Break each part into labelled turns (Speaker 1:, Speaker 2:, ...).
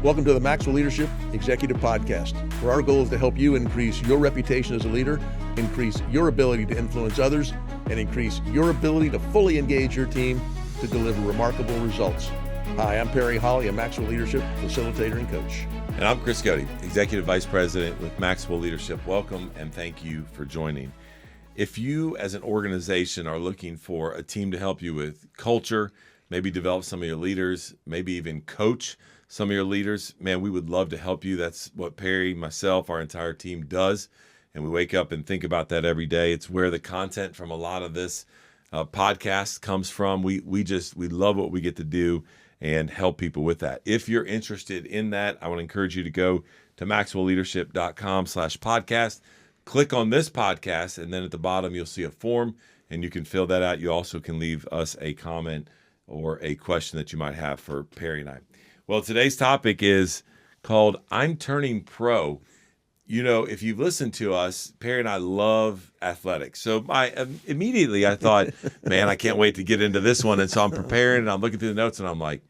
Speaker 1: Welcome to the Maxwell Leadership Executive Podcast, where our goal is to help you increase your reputation as a leader, increase your ability to influence others, and increase your ability to fully engage your team to deliver remarkable results. Hi, I'm Perry Holly, a Maxwell Leadership Facilitator and Coach.
Speaker 2: And I'm Chris Cody, Executive Vice President with Maxwell Leadership. Welcome and thank you for joining. If you as an organization are looking for a team to help you with culture, maybe develop some of your leaders, maybe even coach some of your leaders, man, we would love to help you. That's what Perry, myself, our entire team does. And we wake up and think about that every day. It's where the content from a lot of this podcast comes from. We love what we get to do and help people with that. If you're interested in that, I want to encourage you to go to maxwellleadership.com/podcast. Click on this podcast, and then at the bottom, you'll see a form, and you can fill that out. You also can leave us a comment or a question that you might have for Perry and I. Well, today's topic is called I'm Turning Pro. You know, if you've listened to us, Perry and I love athletics. So immediately I thought, man, I can't wait to get into this one. And so I'm preparing and I'm looking through the notes and I'm like,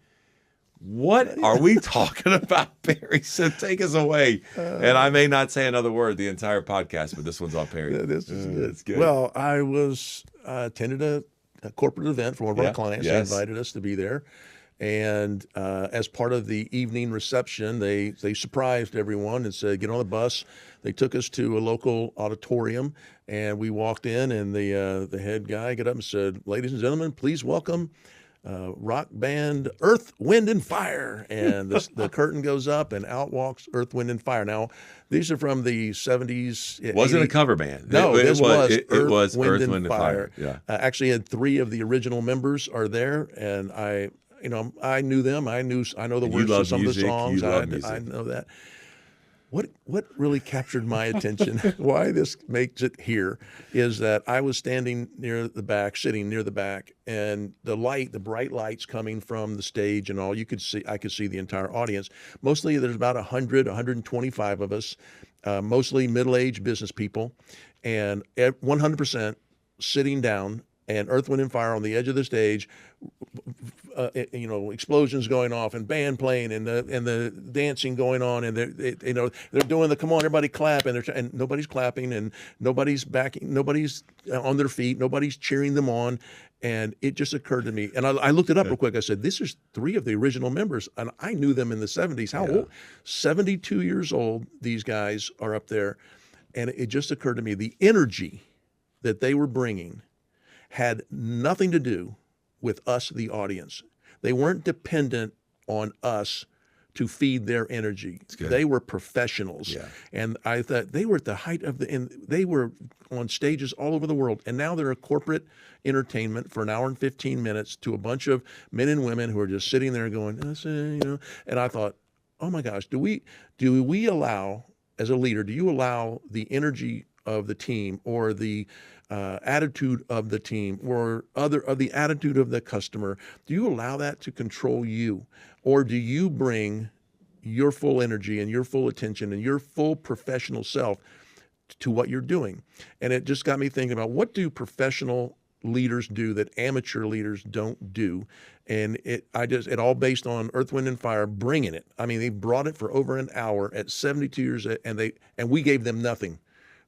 Speaker 2: what are we talking about, Perry? So take us away. And I may not say another word the entire podcast, but this one's on Perry.
Speaker 1: This is good.
Speaker 2: It's good.
Speaker 1: Well, I attended a corporate event for one of our clients.
Speaker 2: Yes.
Speaker 1: They invited us to be there. And as part of the evening reception, they surprised everyone and said, get on the bus. They took us to a local auditorium, and we walked in, and the head guy got up and said, ladies and gentlemen, please welcome rock band Earth, Wind, and Fire. And the curtain goes up, and out walks Earth, Wind, and Fire. Now, these are from the 70s.
Speaker 2: It wasn't a cover band.
Speaker 1: No,
Speaker 2: it
Speaker 1: was
Speaker 2: Earth,
Speaker 1: Wind, and Fire.
Speaker 2: Yeah.
Speaker 1: Actually, had 3 of the original members are there, and I knew them. I know the words to some
Speaker 2: music,
Speaker 1: of the songs.
Speaker 2: you love music.
Speaker 1: I know that. What really captured my attention, why this makes it here, is that I was sitting near the back, and the bright lights coming from the stage and all, I could see the entire audience. Mostly there's about 125 of us, mostly middle-aged business people, and 100% sitting down, and Earth, Wind, and Fire on the edge of the stage, explosions going off and band playing and the dancing going on, and they're doing the come on everybody clap, and nobody's clapping and nobody's backing, nobody's on their feet, nobody's cheering them on. And it just occurred to me, and I looked it up real quick. I said, this is 3 of the original members, and I knew them in the 70s. How old? 72 years old, these guys are up there. And it just occurred to me, the energy that they were bringing had nothing to do with us, the audience. They weren't dependent on us to feed their energy. They were professionals. Yeah. And I thought they were at the height of and they were on stages all over the world. And now they're a corporate entertainment for an hour and 15 minutes to a bunch of men and women who are just sitting there going, and I thought, oh my gosh, do we allow, as a leader, do you allow the energy of the team or the attitude of the team or the attitude of the customer, do you allow that to control you? Or do you bring your full energy and your full attention and your full professional self to what you're doing? And it just got me thinking about, what do professional leaders do that amateur leaders don't do? And it all based on Earth, Wind, and Fire bringing it. I mean, they brought it for over an hour at 72 years, and we gave them nothing.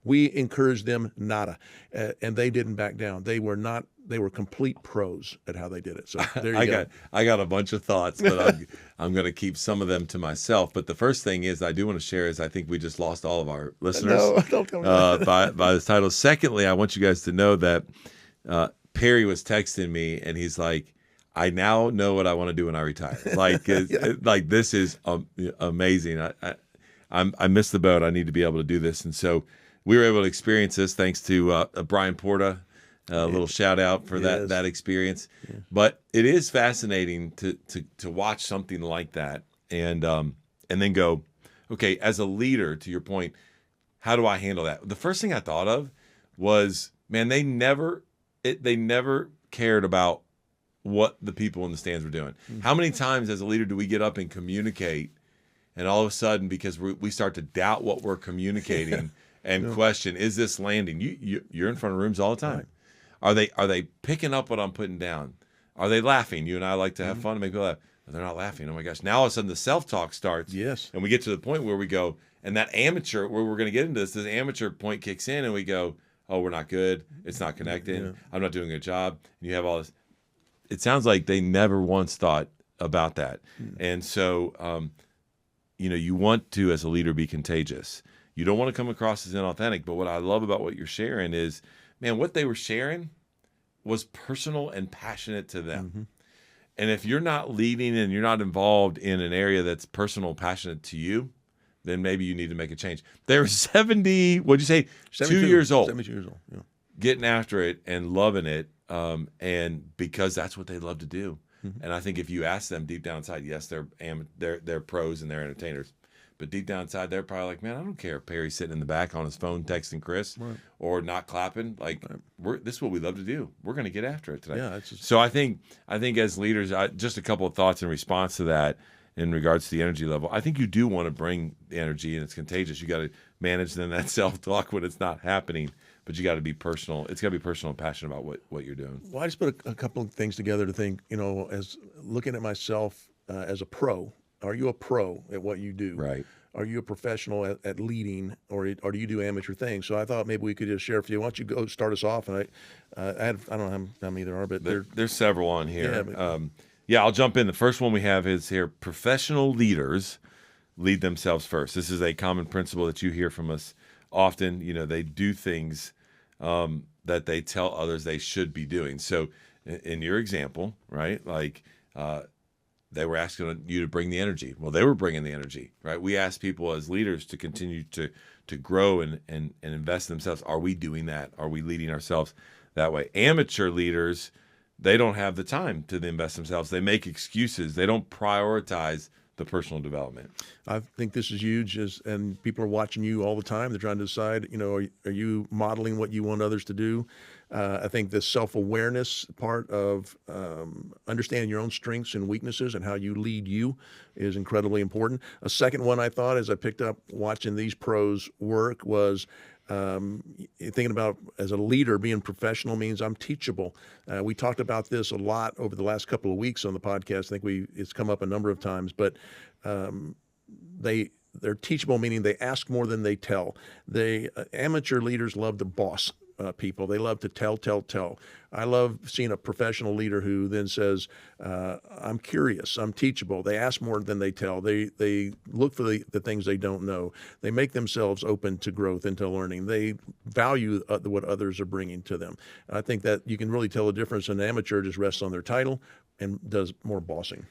Speaker 1: We encouraged them nada, and they didn't back down. They were complete pros at how they did it. So there you go.
Speaker 2: I got a bunch of thoughts, but I'm going to keep some of them to myself. But the first thing I do want to share is I think we just lost all of our listeners.
Speaker 1: No, don't tell me that.
Speaker 2: by this title. Secondly, I want you guys to know that Perry was texting me, and he's like, I now know what I want to do when I retire. Like, like this is amazing. I missed the boat. I need to be able to do this, and so we were able to experience this thanks to Brian Porta. A little shout out for that experience. Yeah. But it is fascinating to watch something like that and then go, okay, as a leader, to your point, how do I handle that? The first thing I thought of was, man, they never cared about what the people in the stands were doing. Mm-hmm. How many times as a leader do we get up and communicate, and all of a sudden, because we start to doubt what we're communicating and question, is this landing? You're in front of rooms all the time. Right. Are they picking up what I'm putting down? Are they laughing? You and I like to have fun and make people laugh. they're not laughing. Oh my gosh. Now all of a sudden the self-talk starts.
Speaker 1: Yes.
Speaker 2: And we get to the point where we go, and that amateur, where we're going to get into this amateur point kicks in and we go, oh, we're not good. It's not connecting.
Speaker 1: Yeah.
Speaker 2: I'm not doing a good job. And you have all this. It sounds like they never once thought about that. And so, you want to, as a leader, be contagious. You don't want to come across as inauthentic. But what I love about what you're sharing is, man, what they were sharing was personal and passionate to them. And if you're not leading and you're not involved in an area that's personal, passionate to you, then maybe you need to make a change. They were 70, what'd you say? 2 years old.
Speaker 1: 72 years old, yeah.
Speaker 2: Getting after it and loving it, and because that's what they love to do. And I think if you ask them deep down inside, yes, they're pros and they're entertainers. But deep down inside, they're probably like, man, I don't care if Perry's sitting in the back on his phone texting Chris or not clapping. Like, this is what we love to do. We're going to get after it today.
Speaker 1: Yeah,
Speaker 2: so I think as leaders, just a couple of thoughts in response to that in regards to the energy level. I think you do want to bring the energy, and it's contagious. You got to manage then that self-talk when it's not happening. But you got to be personal. It's got to be personal and passionate about what you're doing.
Speaker 1: Well, I just put a couple of things together to think, as looking at myself as a pro. Are you a pro at what you do?
Speaker 2: Right.
Speaker 1: Are you a professional at leading, or do you do amateur things? So I thought maybe we could just share with you. Why don't you go start us off? And I don't know how many there are, but
Speaker 2: there's several on here.
Speaker 1: Yeah,
Speaker 2: I'll jump in. The first one we have is here: professional leaders lead themselves first. This is a common principle that you hear from us often. They do things that they tell others they should be doing. So in your example, right, like they were asking you to bring the energy. Well, they were bringing the energy, right? We ask people as leaders to continue to grow and invest in themselves. Are we doing that? Are we leading ourselves that way? Amateur leaders, they don't have the time to invest themselves. They make excuses. They don't prioritize the personal development.
Speaker 1: I think this is huge, and people are watching you all the time. They're trying to decide, are you modeling what you want others to do? I think the self-awareness part of understanding your own strengths and weaknesses and how you lead you is incredibly important. A second one I thought, as I picked up watching these pros work, was thinking about, as a leader, being professional means I'm teachable. We talked about this a lot over the last couple of weeks on the podcast. I think it's come up a number of times, but they're teachable, meaning they ask more than they tell. Amateur leaders love to boss people. They love to tell. I love seeing a professional leader who then says, I'm curious, I'm teachable. They ask more than they tell. They look for the things they don't know. They make themselves open to growth and to learning. They value what others are bringing to them. I think that you can really tell the difference. An amateur just rests on their title and does more bossing.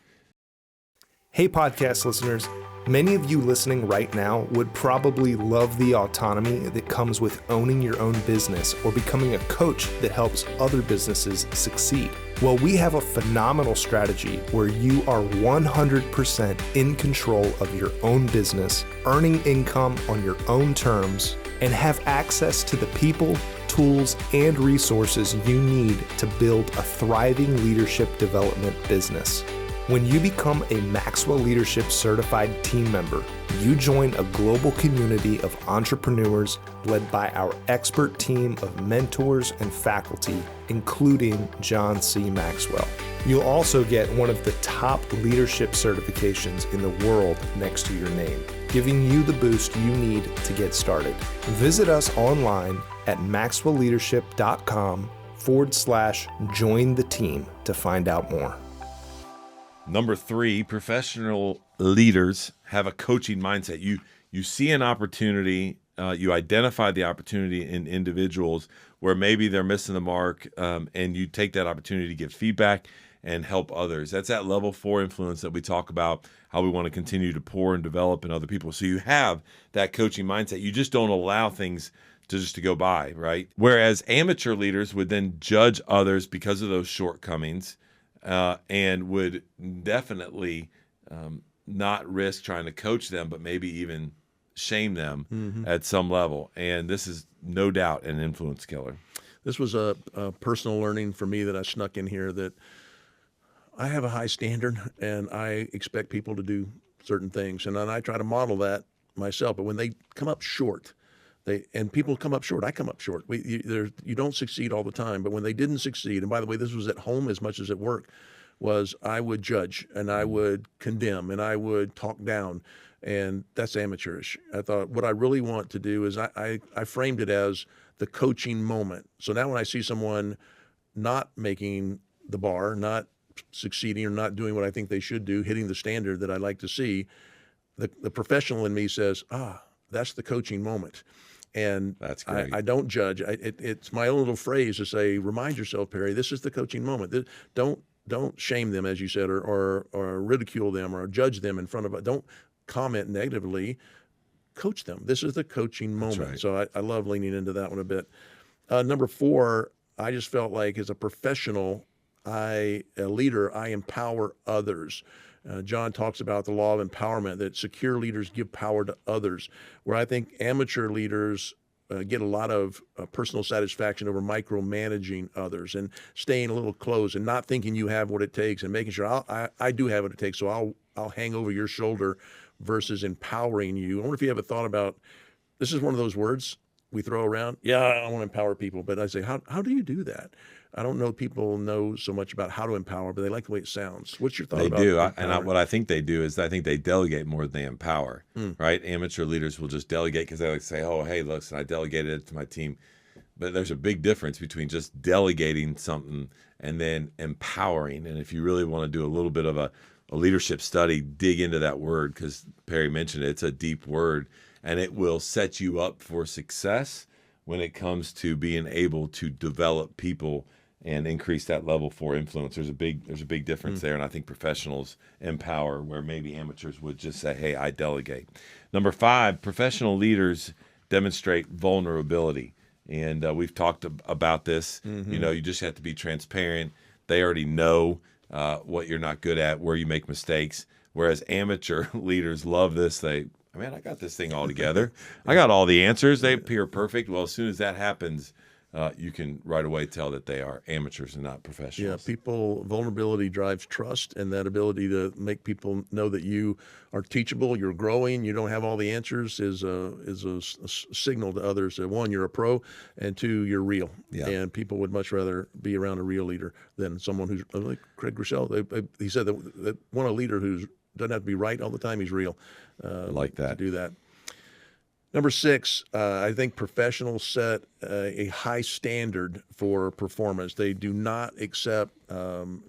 Speaker 3: Hey, podcast listeners. Many of you listening right now would probably love the autonomy that comes with owning your own business or becoming a coach that helps other businesses succeed. Well, we have a phenomenal strategy where you are 100% in control of your own business, earning income on your own terms, and have access to the people, tools, and resources you need to build a thriving leadership development business. When you become a Maxwell Leadership Certified team member, you join a global community of entrepreneurs led by our expert team of mentors and faculty, including John C. Maxwell. You'll also get one of the top leadership certifications in the world next to your name, giving you the boost you need to get started. Visit us online at maxwellleadership.com/join the team to find out more.
Speaker 2: Number 3, professional leaders have a coaching mindset. You see an opportunity, you identify the opportunity in individuals where maybe they're missing the mark, and you take that opportunity to give feedback and help others. That's that level 4 influence that we talk about, how we want to continue to pour and develop in other people. So you have that coaching mindset. You just don't allow things to go by, right? Whereas amateur leaders would then judge others because of those shortcomings, and would definitely not risk trying to coach them, but maybe even shame them at some level. And this is no doubt an influence killer.
Speaker 1: This was a personal learning for me that I snuck in here, that I have a high standard and I expect people to do certain things. And then I try to model that myself. But when they come up short, people come up short. I come up short. You don't succeed all the time, but when they didn't succeed, and by the way, this was at home as much as at work. was I would judge and I would condemn and I would talk down. And that's amateurish. I thought what I really want to do is I framed it as the coaching moment. So now when I see someone not making the bar, not succeeding or not doing what I think they should do, hitting the standard that I like to see, the professional in me says, that's the coaching moment. And
Speaker 2: That's great.
Speaker 1: I don't judge. It's my own little phrase to say, remind yourself, Perry, this is the coaching moment. Don't shame them, as you said, or ridicule them or judge them in front of, don't comment negatively, coach them. This is the coaching moment.
Speaker 2: right.
Speaker 1: So I love leaning into that one a bit. Number 4, I just felt like as a professional, a leader, I empower others. John talks about the law of empowerment, that secure leaders give power to others, where I think amateur leaders get a lot of personal satisfaction over micromanaging others and staying a little close and not thinking you have what it takes and making sure I do have what it takes, so I'll hang over your shoulder versus empowering you. I wonder if you have a thought about, this is one of those words we throw around. Yeah, I want to empower people, but I say, how do you do that? I don't know people know so much about how to empower, but they like the way it sounds. What's your thought
Speaker 2: They
Speaker 1: about
Speaker 2: do.
Speaker 1: empowering?
Speaker 2: What I think they do is I think they delegate more than they empower, right? Amateur leaders will just delegate because they like say, oh, hey, listen, I delegated it to my team. But there's a big difference between just delegating something and then empowering. And if you really want to do a little bit of a leadership study, dig into that word, because Perry mentioned it. It's a deep word, and it will set you up for success when it comes to being able to develop people and increase that level for influence. There's a big difference there, and I think professionals empower where maybe amateurs would just say, hey, I delegate. Number 5, professional leaders demonstrate vulnerability. And we've talked about this. You know, you just have to be transparent. They already know what you're not good at, where you make mistakes. Whereas amateur leaders love this. I got this thing all together. I got all the answers. They appear perfect. Well, as soon as that happens, you can right away tell that they are amateurs and not professionals.
Speaker 1: Yeah, vulnerability drives trust, and that ability to make people know that you are teachable, you're growing, you don't have all the answers is a signal to others that 1, you're a pro, and 2, you're real.
Speaker 2: Yeah.
Speaker 1: And people would much rather be around a real leader than someone who's like Craig Rochelle. He said that want a leader who doesn't have to be right all the time. He's real.
Speaker 2: Like that.
Speaker 1: To do that. Number 6, I think professionals set a high standard for performance. They do not accept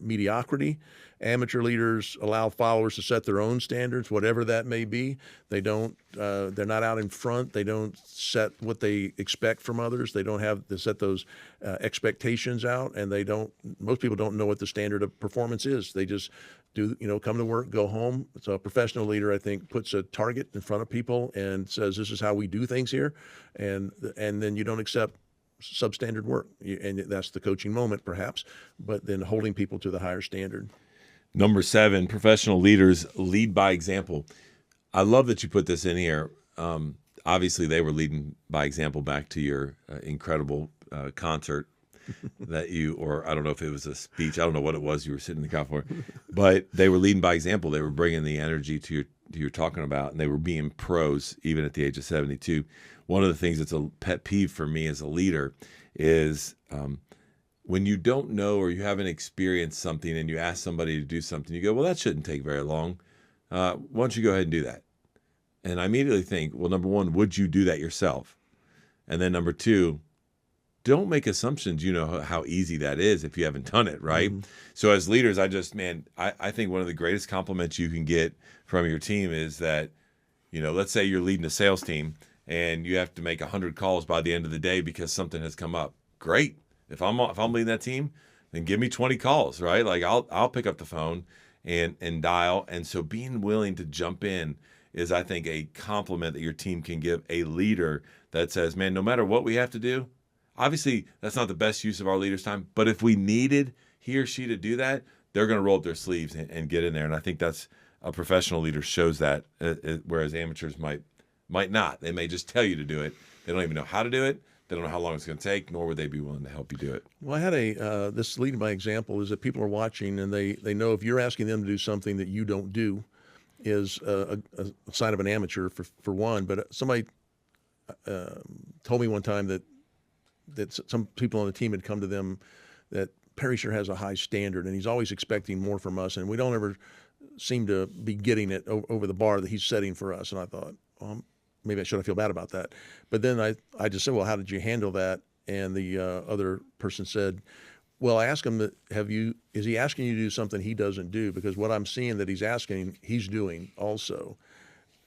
Speaker 1: mediocrity. Amateur leaders allow followers to set their own standards, whatever that may be. They don't. They're not out in front. They don't set what they expect from others. They don't have to set those expectations out, and they don't. Most people don't know what the standard of performance is. They just do, come to work, go home. So a professional leader, I think, puts a target in front of people and says, this is how we do things here. And then you don't accept substandard work. And that's the coaching moment, perhaps, but then holding people to the higher standard.
Speaker 2: Number 7, professional leaders lead by example. I love that you put this in here. Obviously, they were leading by example back to your incredible concert that or I don't know if it was a speech. I don't know what it was you were sitting in the car for, but they were leading by example. They were bringing the energy to you're talking about, and they were being pros even at the age of 72. One of the things that's a pet peeve for me as a leader is when you don't know or you haven't experienced something and you ask somebody to do something, you go, well, that shouldn't take very long. Why don't you go ahead and do that? And I immediately think, well, number 1, would you do that yourself? And then number 2, don't make assumptions you know how easy that is if you haven't done it, right? So as leaders, I think one of the greatest compliments you can get from your team is that, let's say you're leading a sales team and you have to make 100 calls by the end of the day because something has come up. Great. If I'm leading that team, then give me 20 calls, right? Like I'll pick up the phone and dial. And so being willing to jump in is, I think, a compliment that your team can give a leader that says, man, no matter what we have to do, obviously that's not the best use of our leader's time, but if we needed he or she to do that, they're going to roll up their sleeves and get in there. And I think that's a professional leader shows that, whereas amateurs might not. They may just tell you to do it. They don't even know how to do it. They don't know how long it's going to take, nor would they be willing to help you do it.
Speaker 1: Well, I had this leading by example is that people are watching and they know if you're asking them to do something that you don't do is a sign of an amateur for one. But somebody told me one time that some people on the team had come to them that Perry sure has a high standard, and he's always expecting more from us, and we don't ever seem to be getting it over the bar that he's setting for us. And I thought, well, maybe I shouldn't feel bad about that. But then I just said, well, how did you handle that? And the other person said, well, I asked him that, is he asking you to do something he doesn't do? Because what I'm seeing that he's asking, he's doing also.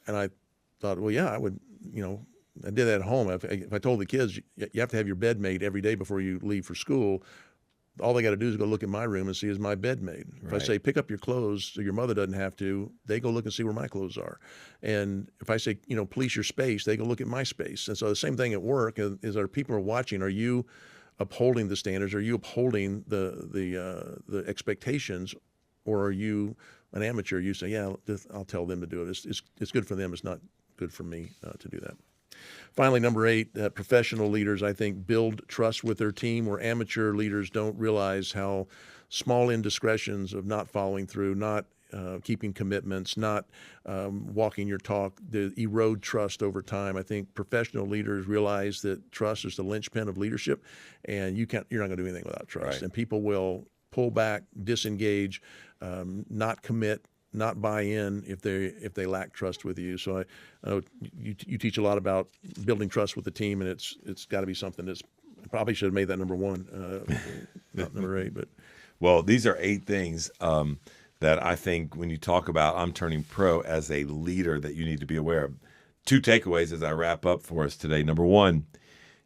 Speaker 1: And I thought, well, yeah, I would, I did that at home. If I told the kids, you have to have your bed made every day before you leave for school, all they got to do is go look at my room and see, is my bed made? If I say, pick up your clothes so your mother doesn't have to, they go look and see where my clothes are. And if I say, police your space, they go look at my space. And so the same thing at work is our people are watching. Are you upholding the standards? Are you upholding the expectations? Or are you an amateur? You say, yeah, I'll tell them to do it. It's good for them. It's not good for me to do that. Finally, number 8, professional leaders, I think, build trust with their team, where amateur leaders don't realize how small indiscretions of not following through, not keeping commitments, not walking your talk, erode trust over time. I think professional leaders realize that trust is the linchpin of leadership, and you're not going to do anything without trust. Right. And people will pull back, disengage, not commit, not buy in if they lack trust with you. So I know you teach a lot about building trust with the team, and it's got to be something that's probably should have made that number 1, not number 8. But
Speaker 2: well, these are 8 things that I think when you talk about I'm turning pro as a leader that you need to be aware of. 2 takeaways as I wrap up for us today. Number 1,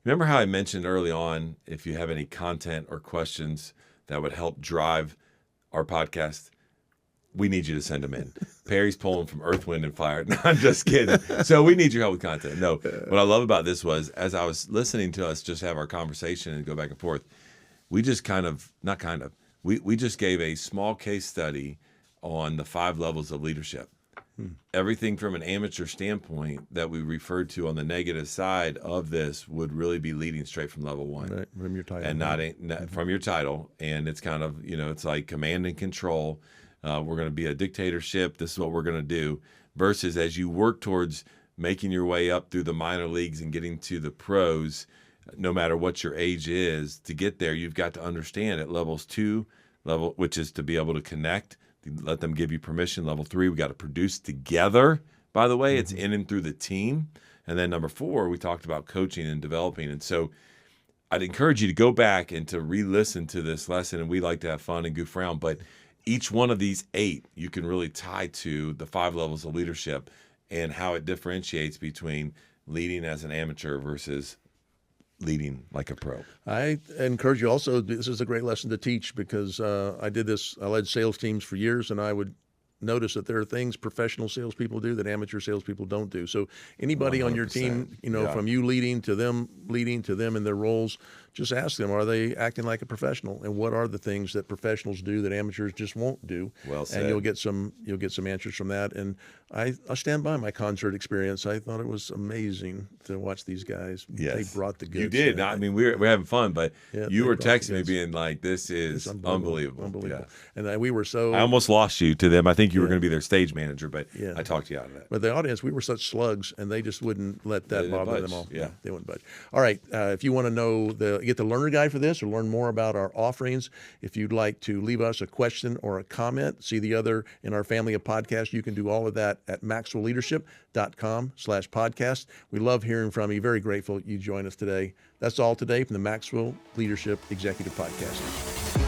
Speaker 2: remember how I mentioned early on, if you have any content or questions that would help drive our podcast, we need you to send them in. Perry's pulling from Earth, Wind, and Fire. No, I'm just kidding. So we need your help with content. No, what I love about this was, as I was listening to us just have our conversation and go back and forth, we just we just gave a small case study on the 5 levels of leadership. Everything from an amateur standpoint that we referred to on the negative side of this would really be leading straight from level 1.
Speaker 1: Right, from your title.
Speaker 2: And not from your title. And it's kind of, it's like command and control. We're going to be a dictatorship. This is what we're going to do. Versus as you work towards making your way up through the minor leagues and getting to the pros, no matter what your age is, to get there, you've got to understand at levels 2, which is to be able to connect, let them give you permission. Level 3, we got to produce together. By the way, it's in and through the team. And then number 4, we talked about coaching and developing. And so I'd encourage you to go back and to re-listen to this lesson. And we like to have fun and goof around, but each one of these 8 you can really tie to the 5 levels of leadership and how it differentiates between leading as an amateur versus leading like a pro.
Speaker 1: I encourage you also, this is a great lesson to teach, because I led sales teams for years, and I would notice that there are things professional salespeople do that amateur salespeople don't do. So anybody 100%. On your team, from you leading to them in their roles, just ask them, are they acting like a professional? And what are the things that professionals do that amateurs just won't do?
Speaker 2: Well said.
Speaker 1: And you'll get some answers from that. And I stand by my concert experience. I thought it was amazing to watch these guys.
Speaker 2: Yes.
Speaker 1: They brought the goods.
Speaker 2: You did. I mean, we're having fun, but you were texting me being like, this is unbelievable.
Speaker 1: Unbelievable. Yeah. And we were so...
Speaker 2: I almost lost you to them. I think you were going to be their stage manager, but I talked you out of that.
Speaker 1: But the audience, we were such slugs, and they just wouldn't let that bother them all.
Speaker 2: Yeah.
Speaker 1: They wouldn't budge. All right. If you want to know get the learner guide for this or learn more about our offerings, if you'd like to leave us a question or a comment, see the other in our family of podcasts, you can do all of that at maxwellleadership.com/podcast. We love hearing from you. Very grateful you joined us today. That's all today from the Maxwell Leadership Executive Podcast.